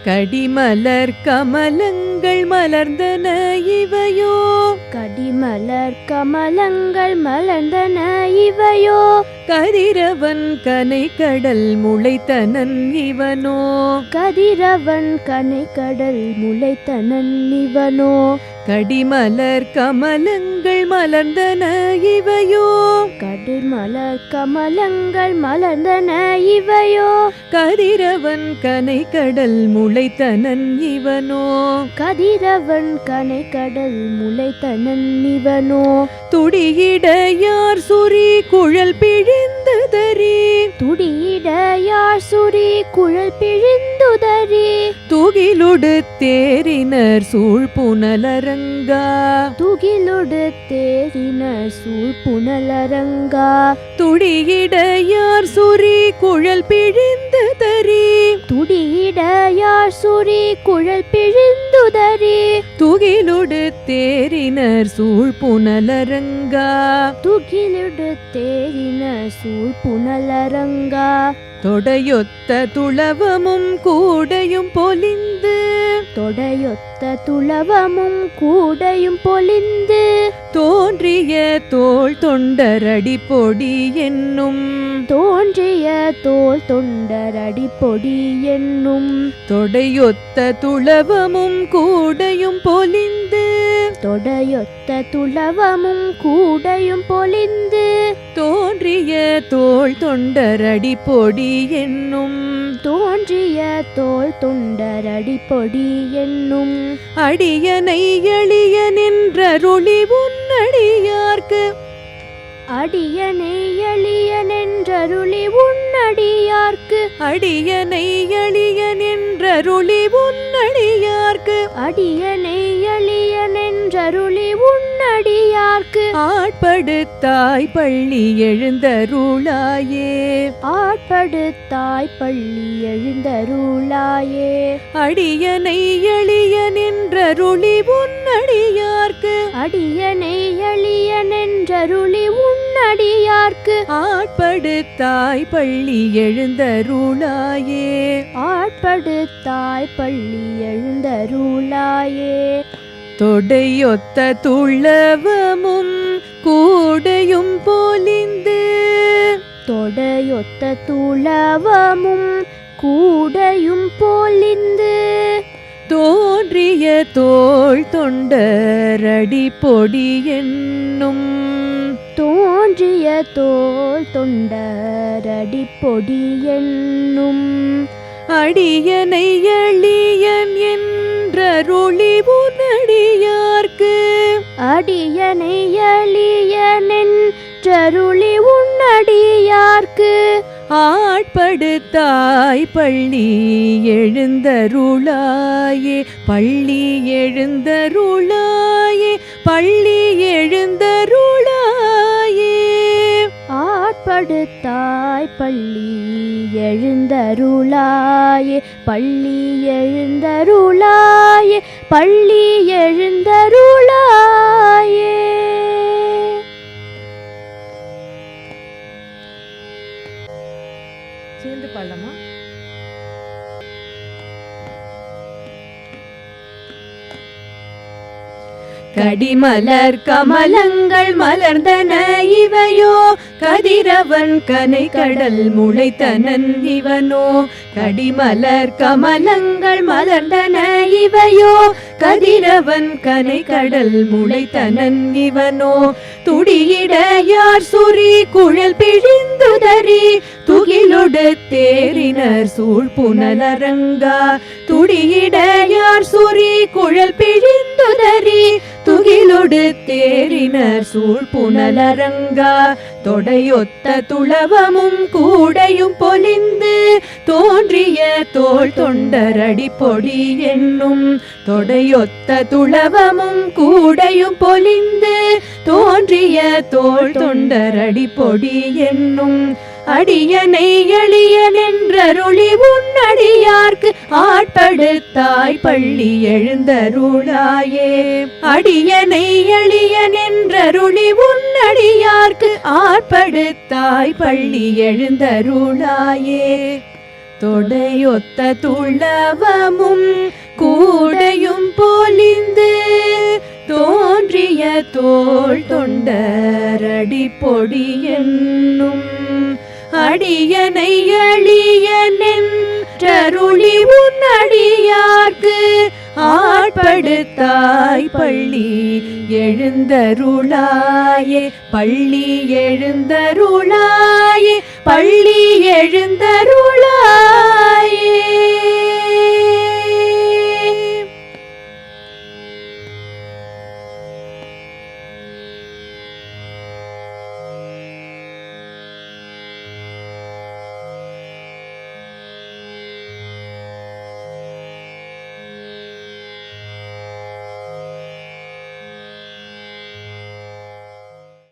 கடிமலர் கமலங்கள் மலர்ந்தன இவையோ, கடிமலர் கமலங்கள் மலர்ந்தன இவையோ, கதிரவன் கனை கடல் முளைத்தனன் இவனோ, கதிரவன் கனை கடல் முளைத்தனன் இவனோ, கடிமலர் கமலங்கள் மலர்ந்தன இவையோ, கடிமலர் கமலங்கள் மலர்ந்தன இவையோ, கதிரவன் கனை கடல் முளைத்தனன் இவனோ, கதிரவன் கனை கடல் முளைத்தனன் இவனோ, துடியிட யார் சுரி குழல் பிழிந்துதறி, துடியிட யார் சுரி குழல் பிழிந்துதறி, துகிலொடு தேரினர் சூழ் புனலரங்கா, துகிலொடு தேரினர் சூழ் புனலரங்கா, துடியிட யார் சுரி குழல் பிழிந்துதறி, துடியிட யார் சுரி குழல் பிழிந்துதறி, துகிலொடு தேரினர் சூழ் புனலரங்கா, துகிலொடு தேரினர் சூழ் புனலரங்கா, தொடையொத்த துளவமும் கூடையும் பொலிந்து, தொடையொத்த துளவமும் கூடையும் பொலிந்து, தோன்றிய தோள் தொண்டரடி பொடி என்னும், தோன்றிய தோள் தொண்டரடி பொடி என்னும், தொடையொத்த துளவமும் கூடையும் பொலிந்து, தொடையொத்த துளவமும் கூடையும் பொலிந்து, தோன்றிய தோள் தொண்டரடி பொடி என்னும், தோன்றிய தோள் தொண்டரடி பொடி என்னும், அடியனை எளிய நின்றருளி உன்னடியார்க்கு, அடியனை எளிய நின்றருளி உன்னடியார்க்கு, அடியனை எளிய நின்றருளி உன்னடியார்க்கு, அடியனை எளிய நின்றருளி உன்னடியார்க்கு, ஆட்படுத்தாய் பள்ளி எழுந்தருளாயே, ஆட்படுத்தாய் பள்ளி எழுந்தருளாயே, அடியனை எளிய நின்றருளி உன்னடியார்க்கு, அடியனை எளிய நின்றருளி உன்னடியார்க்கு, ஆட்படுத்தாய் பள்ளி எழுந்தருளாயே, ஆட்படுத்தாய் பள்ளி எழுந்தருளாயே, தொடையொத்த துளவமும் கூடையும் பொலிந்து, தொடையொத்த துளவமும் கூடையும் பொலிந்து, தோன்றிய தோள் தொண்டரடி பொடி என்னும், தோன்றிய தோள் தொண்டரடி பொடி என்னும், அடியனை எளியன் என்றருளி உன்னடியார்க்கு, அடியனை எளிய நின்றருளி உன்னடியார்க்கு, ஆட்படுத்தாய் பள்ளி எழுந்தருளாயே, பள்ளி எழுந்தருளாயே, பள்ளி எழுந்தருளாயே, ஆட்படுத்தாய் பள்ளி எழுந்தருளாயே, பள்ளி எழுந்தருளாயே, பள்ளி எழுந்தருளாயே. சேர்ந்து பாடலாமா? கடிமலர் கமலங்கள் மலர்ந்தன இவையோ, கதிரவன் கனை கடல் முளைத்தனன் இவனோ, கடிமலர் கமலங்கள் மலர்ந்தன இவையோ, கதிரவன் கனை கடல் முளைத்தனன் இவனோ, துடியிட யார் சுரி குழல் பிழிந்துதறி, துகிலொடு தேரினர் சூழ் புனலரங்கா, துடியிட யார் சுரி குழல் பிழிந்துதறி, துகிலொடு தேரினர் சூழ் புனலரங்கா, தொடையொத்த துளவமும் கூடையும் பொலிந்து, தோன்றிய தோள் தொண்டரடி பொடி என்னும், தொடையொத்த துளவமும் கூடையும் பொலிந்து, தோன்றிய தோள் தொண்டரடி பொடி என்னும், அடியனை எளிய நின்றருளி உன்னடியார்க்கு, ஆட்படுத்தாய் பள்ளி எழுந்தருளாயே, அடியனை எளிய நின்றருளி உன்னடியார்க்கு, ஆட்படுத்தாய் பள்ளி எழுந்தருளாயே, தொடையொத்த துளவமும் கூடையும் போலிந்து தோன்றிய தோள் தொண்டரடி பொடி என்னும் அடியனை எளியனென்றருளி உன்னடியார்க்கு ஆட்படுத்தாய் பள்ளி எழுந்தருளாயே பள்ளி எழுந்தருளாயே பள்ளி எழுந்தருளாயே.